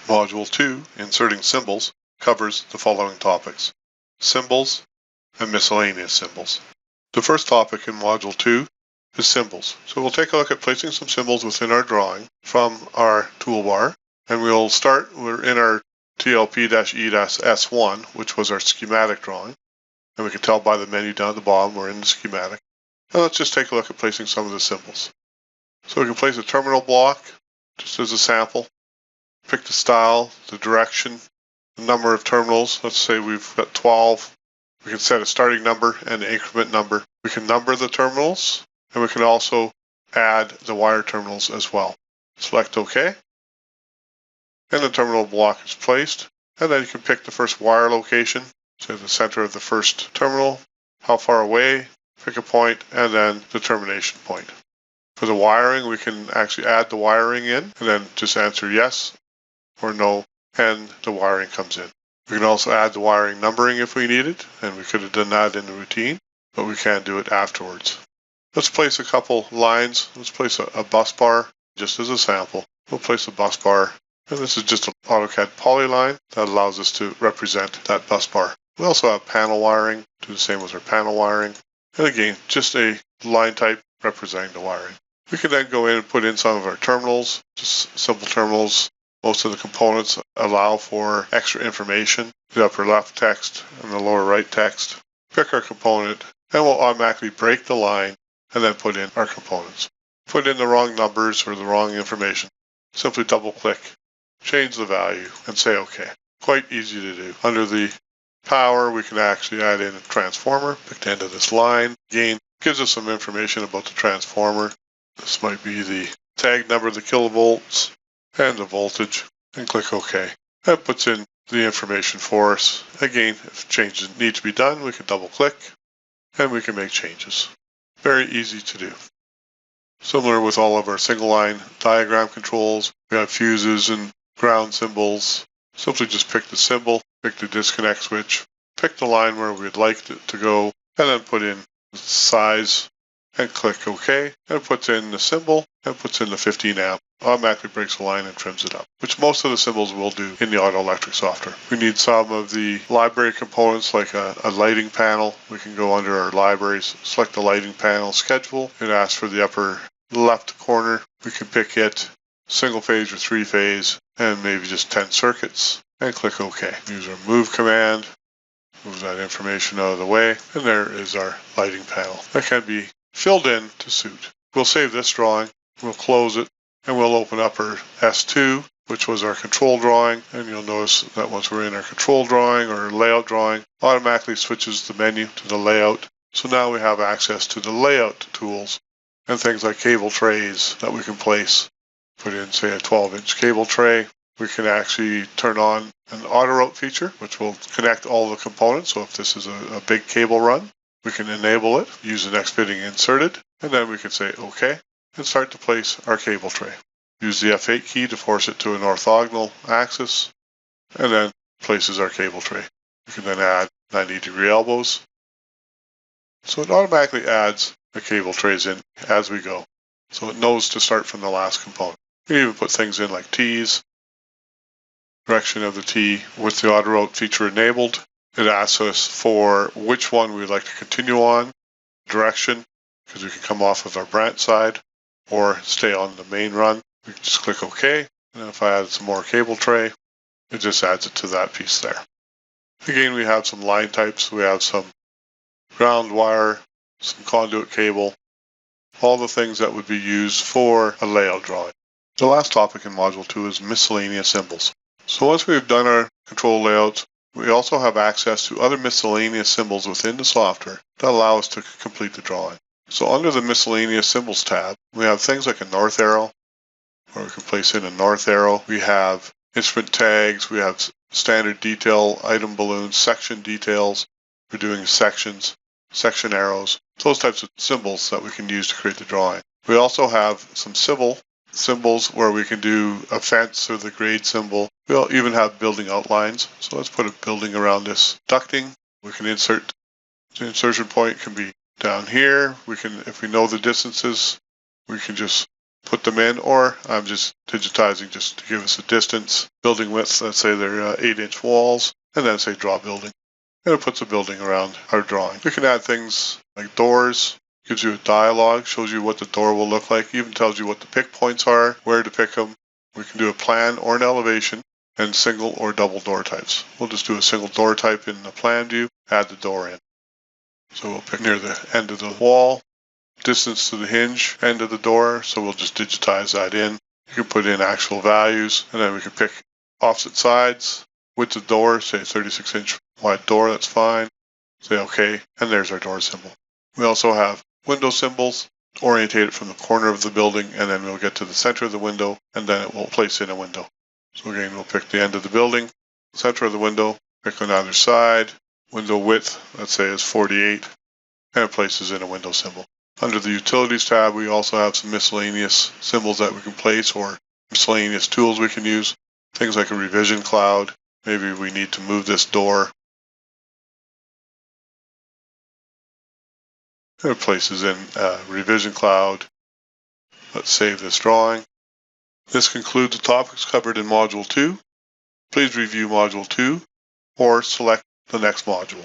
Module 2, Inserting Symbols, covers the following topics: symbols and miscellaneous symbols. The first topic in Module 2 is symbols. So we'll take a look at placing some symbols within our drawing from our toolbar, and we're in our TLP-E-S1, which was our schematic drawing, and we can tell by the menu down at the bottom we're in the schematic. Now let's just take a look at placing some of the symbols. So we can place a terminal block, just as a sample. Pick the style, the direction, the number of terminals. Let's say we've got 12. We can set a starting number and an increment number. We can number the terminals, and we can also add the wire terminals as well. Select OK, and the terminal block is placed. And then you can pick the first wire location, say the center of the first terminal, how far away, pick a point, and then the termination point. For the wiring, we can actually add the wiring in, and then just answer yes or no, and the wiring comes in. We can also add the wiring numbering if we need it, and we could have done that in the routine, but we can't do it afterwards. Let's place a couple lines. Let's place a bus bar, just as a sample. We'll place a bus bar, and this is just an AutoCAD polyline that allows us to represent that bus bar. We also have panel wiring, do the same with our panel wiring, and again, just a line type representing the wiring. We can then go in and put in some of our terminals, just simple terminals. Most of the components allow for extra information, the upper left text and the lower right text. Pick our component, and we'll automatically break the line and then put in our components. Put in the wrong numbers or the wrong information. Simply double click, change the value, and say OK. Quite easy to do. Under the power, we can actually add in a transformer. Pick the end of this line. Again, gives us some information about the transformer. This might be the tag number, the kilovolts, and the voltage, and click OK. That puts in the information for us. Again, if changes need to be done, we can double click, and we can make changes. Very easy to do. Similar with all of our single line diagram controls, we have fuses and ground symbols. Simply just pick the symbol, pick the disconnect switch, pick the line where we'd like it to go, and then put in the size, and click OK, and it puts in the symbol, and puts in the 15 amp. Automatically breaks the line and trims it up, which most of the symbols will do in the Auto Electric software. We need some of the library components like a lighting panel. We can go under our libraries, select the lighting panel schedule, and ask for the upper left corner. We can pick it single phase or three phase, and maybe just 10 circuits, and click OK. Use our move command, move that information out of the way, and there is our lighting panel. That can be filled in to suit. We'll save this drawing, we'll close it, and we'll open up our S2, which was our control drawing, and you'll notice that once we're in our control drawing or layout drawing, automatically switches the menu to the layout. So now we have access to the layout tools and things like cable trays that we can place. Put in, say, a 12-inch cable tray. We can actually turn on an auto route feature, which will connect all the components. So if this is a big cable run, we can enable it, use the next fitting inserted, and then we can say OK, and start to place our cable tray. Use the F8 key to force it to an orthogonal axis, and then places our cable tray. We can then add 90-degree elbows. So it automatically adds the cable trays in as we go. So it knows to start from the last component. We can even put things in like T's, direction of the T with the auto route feature enabled. It asks us for which one we'd like to continue on, direction, because we can come off of our branch side, or stay on the main run. We can just click OK, and then if I add some more cable tray, it just adds it to that piece there. Again, we have some line types. We have some ground wire, some conduit cable, all the things that would be used for a layout drawing. The last topic in Module 2 is miscellaneous symbols. So once we've done our control layouts, we also have access to other miscellaneous symbols within the software that allow us to complete the drawing. So under the Miscellaneous Symbols tab, we have things like a north arrow, where we can place in a north arrow. We have instrument tags, we have standard detail, item balloons, section details. We're doing sections, section arrows, those types of symbols that we can use to create the drawing. We also have some civil symbols where we can do a fence or the grade symbol. We'll even have building outlines. So let's put a building around this ducting. We can insert, the insertion point can be down here. We can, if we know the distances, we can just put them in, or I'm just digitizing just to give us a distance. Building width, let's say they're 8-inch walls, and then say draw building. And it puts a building around our drawing. We can add things like doors, gives you a dialogue, shows you what the door will look like, even tells you what the pick points are, where to pick them. We can do a plan or an elevation, and single or double door types. We'll just do a single door type in the plan view, add the door in. So we'll pick near the end of the wall, distance to the hinge, end of the door, so we'll just digitize that in. You can put in actual values, and then we can pick opposite sides, width of door, say 36-inch wide door, that's fine. Say OK, and there's our door symbol. We also have window symbols, orientate it from the corner of the building, and then we'll get to the center of the window, and then it will place in a window. So again, we'll pick the end of the building, center of the window, pick on either side, window width, let's say is 48, and it places in a window symbol. Under the Utilities tab, we also have some miscellaneous symbols that we can place, or miscellaneous tools we can use. Things like a revision cloud. Maybe we need to move this door. And it places in a revision cloud. Let's save this drawing. This concludes the topics covered in Module 2. Please review Module 2 or select the next module.